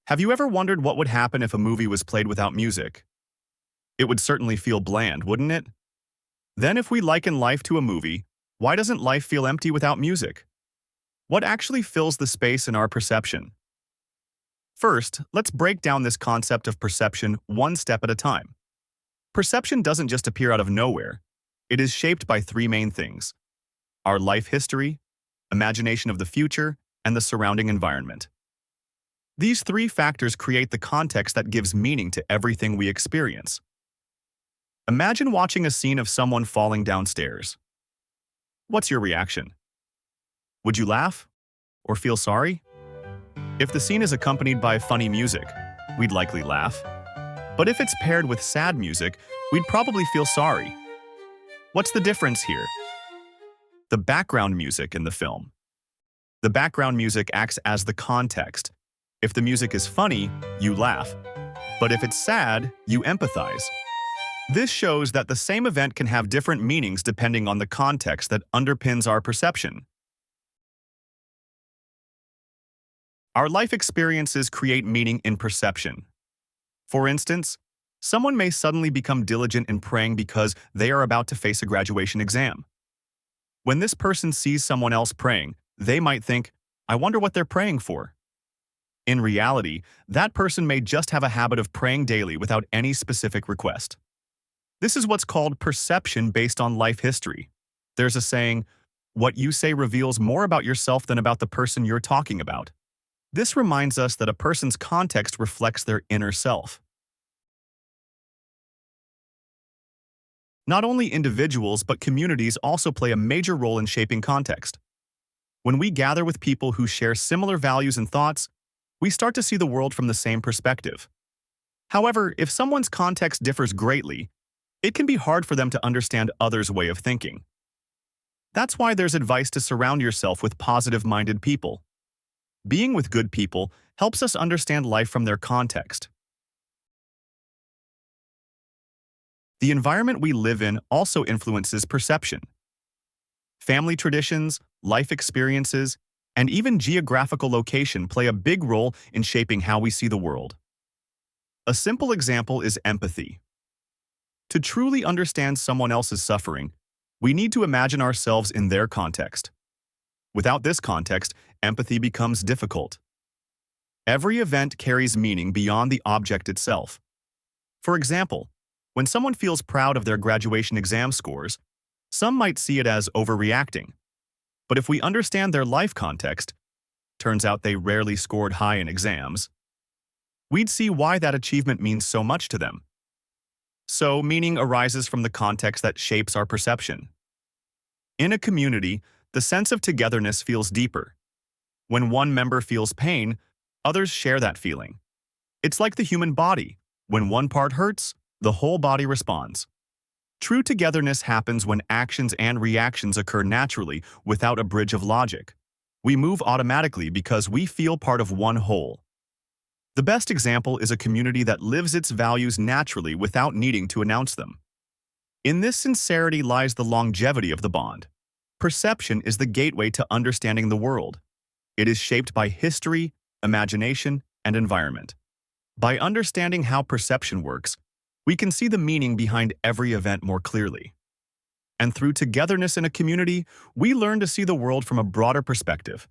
Have you ever wondered what would happen if a movie was played without music? It would certainly feel bland, wouldn't it? Then if we liken life to a movie, why doesn't life feel empty without music? What actually fills the space in our perception? First, let's break down this concept of perception one step at a time. Perception doesn't just appear out of nowhere. It is shaped by three main things: our life history, imagination of the future, and the surrounding environment. These three factors create the context that gives meaning to everything we experience. Imagine watching a scene of someone falling downstairs. What's your reaction? Would you laugh? Or feel sorry? If the scene is accompanied by funny music, we'd likely laugh. But if it's paired with sad music, we'd probably feel sorry. What's the difference here? The background music in the film. The background music acts as the context. If the music is funny, you laugh. But if it's sad, you empathize. This shows that the same event can have different meanings depending on the context that underpins our perception. Our life experiences create meaning in perception. For instance, someone may suddenly become diligent in praying because they are about to face a graduation exam. When this person sees someone else praying, they might think, "I wonder what they're praying for." In reality, that person may just have a habit of praying daily without any specific request. This is what's called perception based on life history. There's a saying, "What you say reveals more about yourself than about the person you're talking about." This reminds us that a person's context reflects their inner self. Not only individuals, but communities also play a major role in shaping context. When we gather with people who share similar values and thoughts, we start to see the world from the same perspective. However, if someone's context differs greatly, it can be hard for them to understand others' way of thinking. That's why there's advice to surround yourself with positive-minded people. Being with good people helps us understand life from their context. The environment we live in also influences perception. Family traditions, life experiences, and even geographical location play a big role in shaping how we see the world. A simple example is empathy. To truly understand someone else's suffering, we need to imagine ourselves in their context. Without this context, empathy becomes difficult. Every event carries meaning beyond the object itself. For example, when someone feels proud of their graduation exam scores, some might see it as overreacting. But if we understand their life context, turns out they rarely scored high in exams, we'd see why that achievement means so much to them. So, meaning arises from the context that shapes our perception. In a community, the sense of togetherness feels deeper. When one member feels pain, others share that feeling. It's like the human body. When one part hurts, the whole body responds. True togetherness happens when actions and reactions occur naturally without a bridge of logic. We move automatically because we feel part of one whole. The best example is a community that lives its values naturally without needing to announce them. In this sincerity lies the longevity of the bond. Perception is the gateway to understanding the world. It is shaped by history, imagination, and environment. By understanding how perception works, we can see the meaning behind every event more clearly. And through togetherness in a community, we learn to see the world from a broader perspective,